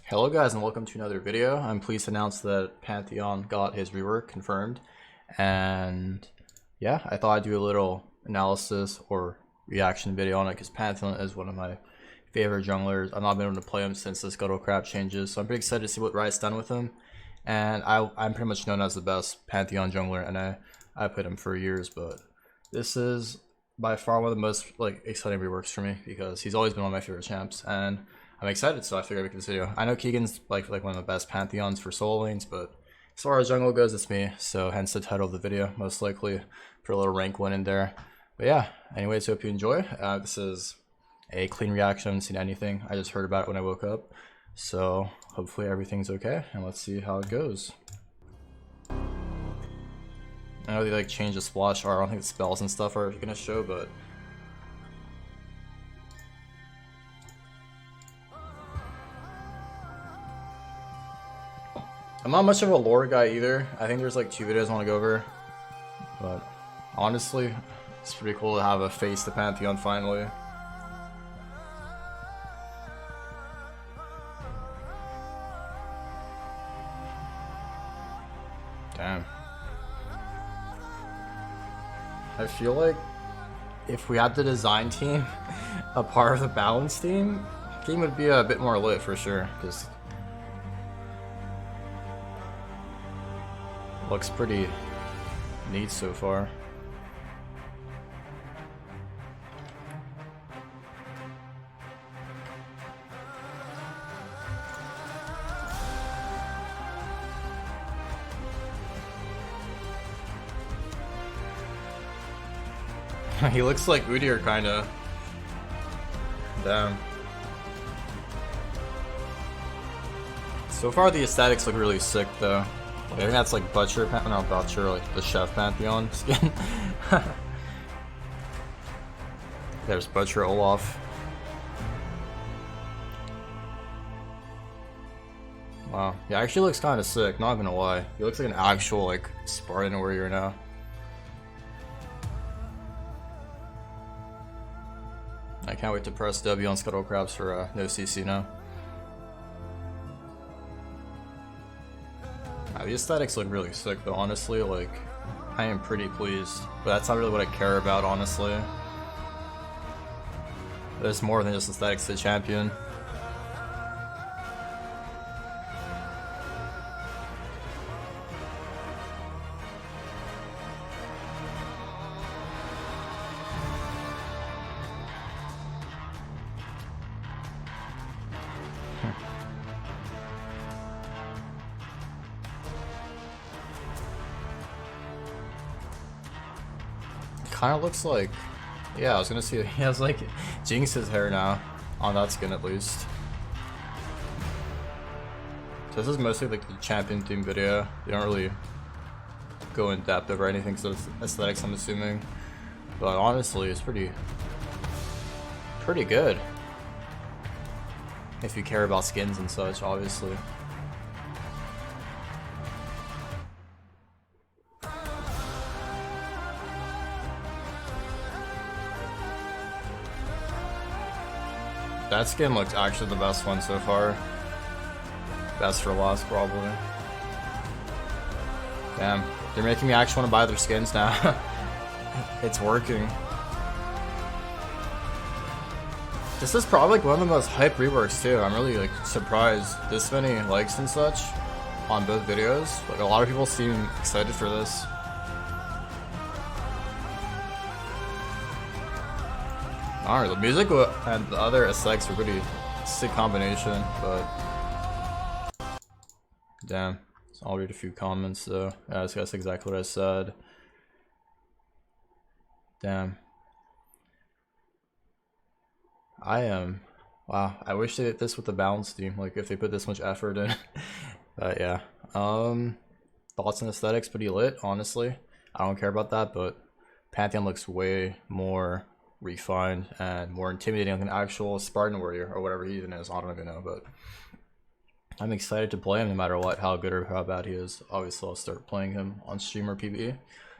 Hello guys and welcome to another video. I'm pleased to announce that Pantheon got his rework confirmed, and yeah, I thought I'd do a little analysis or reaction video on it because Pantheon is one of my favorite junglers. I've not been able to play him since the Scuttle Crab changes, so I'm pretty excited to see what Riot's done with him. And I'm pretty much known as the best Pantheon jungler, and I played him for years, but this is by far one of the most exciting reworks for me because he's always been one of my favorite champs, and I'm excited, so I figured I'd make this video. I know Keegan's like one of the best Pantheons for solo lanes, but as far as jungle goes, it's me, so hence the title of the video, most likely for a little rank win in there. But yeah, anyways, hope you enjoy. This is a clean reaction. I haven't seen anything. I just heard about it when I woke up, so hopefully everything's okay, and let's see how it goes. I know they changed the splash art. I don't think the spells and stuff are gonna show, but I'm not much of a lore guy either. I think there's like 2 videos I want to go over, but honestly, it's pretty cool to have a face to Pantheon finally. Damn. I feel like if we had the design team a part of the balance team, game would be a bit more lit for sure, because looks pretty neat so far. He looks like Udyr kinda. Damn. So far the aesthetics look really sick though. I think that's like Butcher, no Butcher, like the Chef Pantheon skin. There's Butcher Olaf. Wow, he actually looks kind of sick, not gonna lie. He looks like an actual like Spartan warrior now. I can't wait to press W on Scuttle Crabs for no CC now. The aesthetics look really sick though, honestly. Like, I am pretty pleased, but that's not really what I care about, honestly. There's more than just aesthetics to the champion. Kind of looks like, yeah, I was gonna see he has like Jinx's hair now on that skin at least. So this is mostly like the champion theme video. They don't really go in depth over anything, so it's aesthetics I'm assuming. But honestly, it's pretty good. If you care about skins and such, obviously. That skin looks actually the best one so far. Best for last, probably. Damn, they're making me actually want to buy their skins now. It's working. This is probably like one of the most hype reworks too. I'm really like surprised this many likes and such on both videos. Like a lot of people seem excited for this. Alright, the music and the other aesthetics are pretty sick combination, but damn. So I'll read a few comments though. Yeah, that's exactly what I said. Damn. Wow, I wish they did this with the balance team, like if they put this much effort in. But yeah. Thoughts and aesthetics, pretty lit, honestly. I don't care about that, but Pantheon looks way more refined and more intimidating like an actual Spartan warrior or whatever he even is. I don't even know, but I'm excited to play him no matter what, how good or how bad he is. Obviously I'll start playing him on stream or PvE.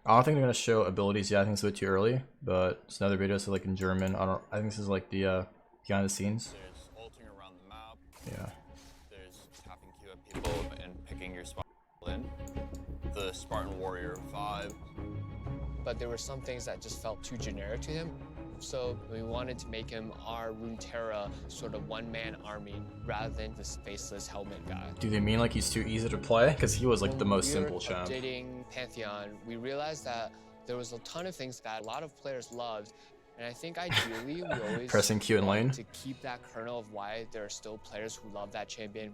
I don't think they're gonna show abilities yet. I think it's a bit too early, but it's another video, so like in German. I think this is like the behind the scenes. There's ulting around the map. Yeah. There's to people and picking your spot in. The Spartan Warrior vibe. But there were some things that just felt too generic to him. So we wanted to make him our Runeterra sort of one-man army rather than this faceless helmet guy. Do they mean like he's too easy to play? Because he was like the most simple champ. When we were updating Pantheon, we realized that there was a ton of things that a lot of players loved. And I think ideally we always pressing Q and lane to keep that kernel of why there are still players who love that champion.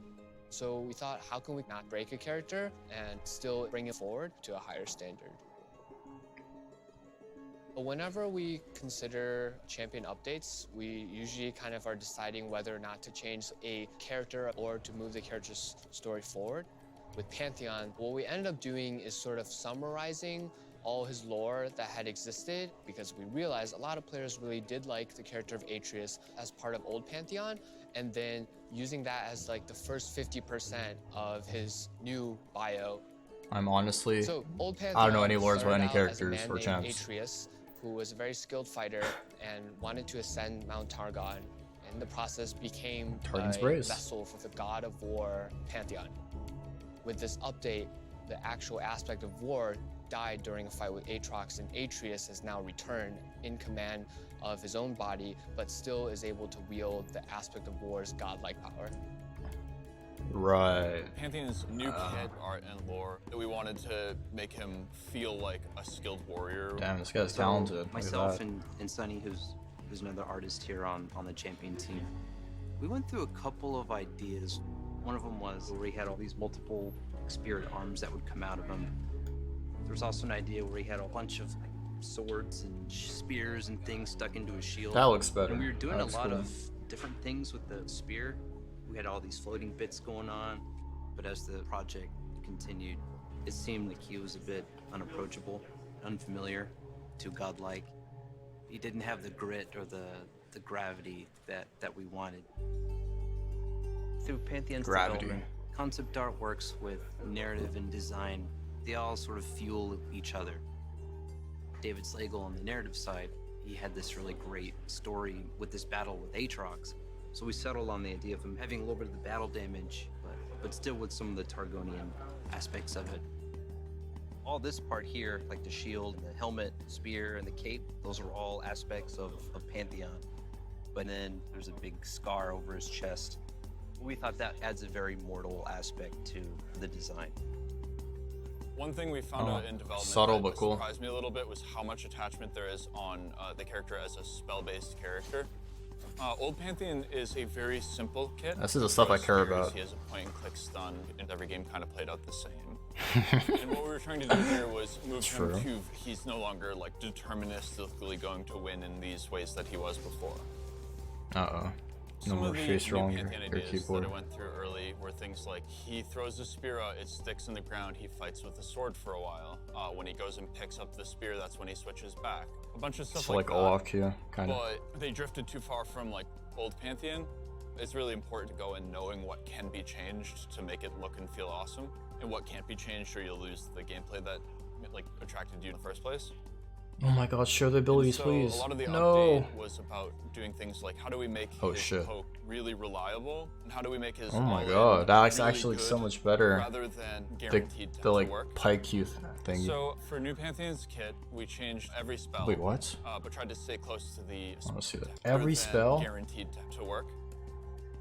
So we thought, how can we not break a character and still bring it forward to a higher standard? Whenever we consider champion updates, we usually kind of are deciding whether or not to change a character or to move the character's story forward. With Pantheon, what we ended up doing is sort of summarizing all his lore that had existed, because we realized a lot of players really did like the character of Atreus as part of old Pantheon, and then using that as like the first 50% of his new bio. I'm honestly, so old Pantheon, I don't know any lores about any characters or champs. Atreus, who was a very skilled fighter and wanted to ascend Mount Targon. In the process, became Targon's a Brace. vessel for the god of war, Pantheon. With this update, the actual aspect of war died during a fight with Aatrox, and Atreus has now returned in command of his own body, but still is able to wield the aspect of war's godlike power. Right. Pantheon's new kit, art, and lore, that we wanted to make him feel like a skilled warrior. Damn, this guy's talented. Myself and Sunny, who's another artist here on the champion team, we went through a couple of ideas. One of them was where he had all these multiple spirit arms that would come out of him. There was also an idea where he had a bunch of like, swords and spears and things stuck into his shield. That looks better. And we were doing a lot cool. of different things with the spear. We had all these floating bits going on, but as the project continued, it seemed like he was a bit unapproachable, unfamiliar, too godlike. He didn't have the grit or the gravity that we wanted. Through Pantheon's development, concept art works with narrative and design. They all sort of fuel each other. David Slagle on the narrative side, he had this really great story with this battle with Aatrox. So we settled on the idea of him having a little bit of the battle damage, but still with some of the Targonian aspects of it. All this part here, like the shield, the helmet, spear, and the cape, those are all aspects of Pantheon. But then there's a big scar over his chest. We thought that adds a very mortal aspect to the design. One thing we found out in development subtle, that but cool. surprised me a little bit was how much attachment there is on the character as a spell-based character. Old Pantheon is a very simple kit. This is the stuff I care about. He has a point-and-click stun, and every game kind of played out the same. And what we were trying to do here was move him to, he's no longer like deterministically going to win in these ways that he was before. Uh-oh. No more face rolling your keyboard. That I went through early were things like he throws a spear out, it sticks in the ground, he fights with the sword for a while. When he goes and picks up the spear, that's when he switches back. A bunch of stuff like that. Olaf Q, kind of. But they drifted too far from like old Pantheon. It's really important to go in knowing what can be changed to make it look and feel awesome, and what can't be changed or you'll lose the gameplay that like attracted you in the first place. Oh my god, show the abilities, please. A lot of the update was about doing things like how do we make his poke really reliable, and how do we make his oh my god, that's really actually good so much better. Rather than guaranteed the like work. pike Q thing. So for new Pantheon's kit, we changed every spell. Wait, what? But tried to stay close to the. I want to see that. Every spell guaranteed to work.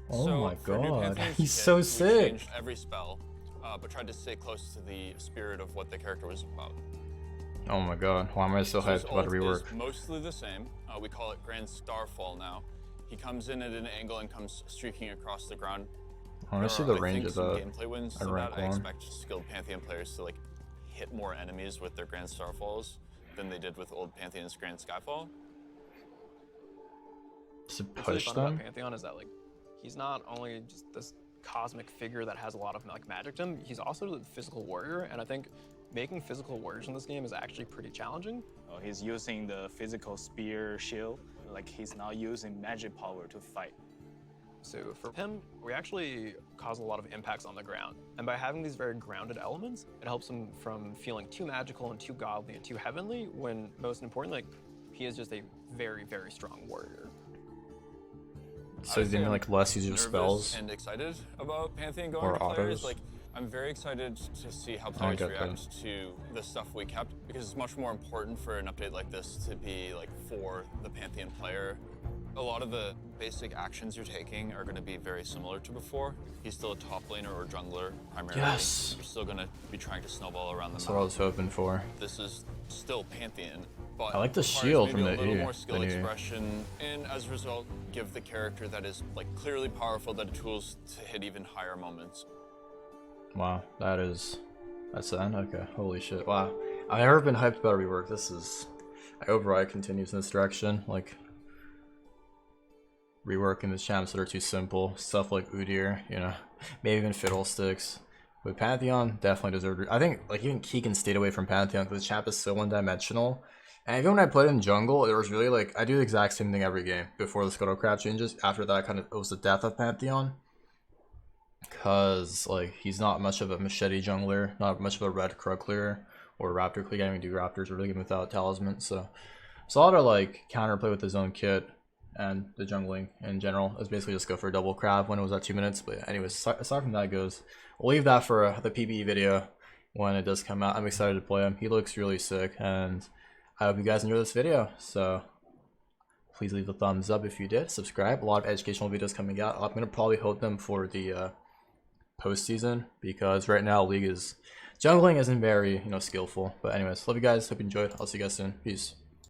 Oh so my god, he's kit, so sick. We changed every spell, but tried to stay close to the spirit of what the character was about. Oh my god, why am I so hyped about rework? Is mostly the same. We call it Grand Starfall now. He comes in at an angle and comes streaking across the ground. I want to see the range of that. Gameplay wins I rank I expect skilled Pantheon players to like hit more enemies with their Grand Starfalls than they did with old Pantheon's Grand Skyfall. Does it What's really push fun them? about Pantheon is that like he's not only just this cosmic figure that has a lot of like magic to him, he's also a physical warrior, and I think making physical warriors in this game is actually pretty challenging. He's using the physical spear shield, like he's not using magic power to fight. So for him, we actually cause a lot of impacts on the ground. And by having these very grounded elements, it helps him from feeling too magical and too godly and too heavenly, when most importantly, like, he is just a very, very strong warrior. So I'd say then I'm like less use your nervous spells. and excited about Pantheon going Or to players. autos. Like, I'm very excited to see how players get react to the stuff we kept, because it's much more important for an update like this to be like for the Pantheon player. A lot of the basic actions you're taking are going to be very similar to before. He's still a top laner or jungler primarily. Yes. You're still going to be trying to snowball around the That's map. what I was hoping for. This is still Pantheon, but I like the requires shield maybe from a the little E, more skill the E. expression, and as a result, give the character that is like clearly powerful the tools to hit even higher moments. Wow, that's the end? Okay, holy shit, wow. I've never been hyped about rework. I hope Riot continues in this direction, like reworking the champs that are too simple, stuff like Udyr, you know, maybe even Fiddlesticks. But Pantheon definitely deserved. I think like even Keegan stayed away from Pantheon because the champ is so one-dimensional. And even when I played in jungle, it was really like I do the exact same thing every game before the Scuttlecraft changes. After that, it was the death of Pantheon. Cause like he's not much of a machete jungler, not much of a red Krug clearer or Raptor clear. Can't even do Raptors really good without talisman. So it's a lot of like counterplay with his own kit, and the jungling in general is basically just go for a double crab when it was at 2 minutes. But anyways, aside from that goes, we'll leave that for the PBE video when it does come out. I'm excited to play him. He looks really sick, and I hope you guys enjoy this video. So please leave a thumbs up if you did. Subscribe. A lot of educational videos coming out. I'm gonna probably hold them for the postseason because right now jungling isn't very skillful. But anyways, love you guys. Hope you enjoyed. I'll see you guys soon. Peace.